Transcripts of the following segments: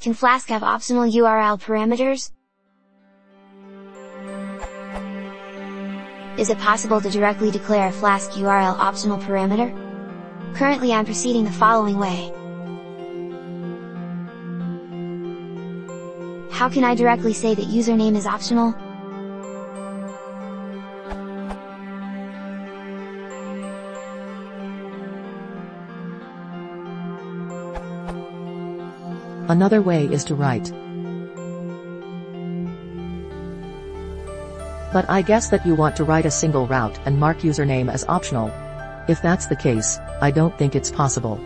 Can Flask have optional URL parameters? Is it possible to directly declare a Flask URL optional parameter? Currently I'm proceeding the following way. How can I directly say that username is optional? Another way is to write. But I guess that you want to write a single route and mark username as optional. If that's the case, I don't think it's possible.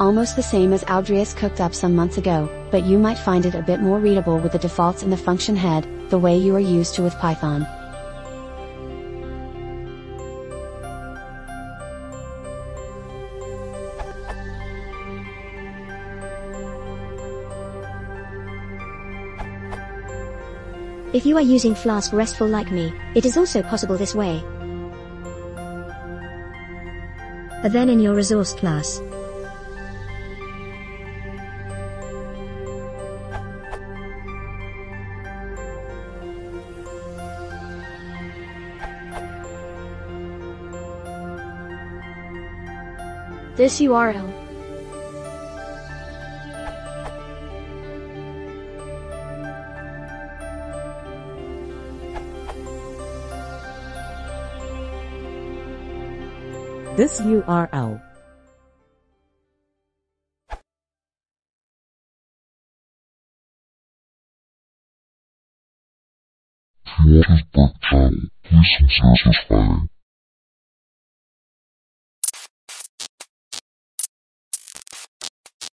Almost the same as Audrius cooked up some months ago, but you might find it a bit more readable with the defaults in the function head, the way you are used to with Python. If you are using Flask RESTful like me, it is also possible this way. Then in your resource class, this URL This URL. If you want his breakdown, please some serious fire.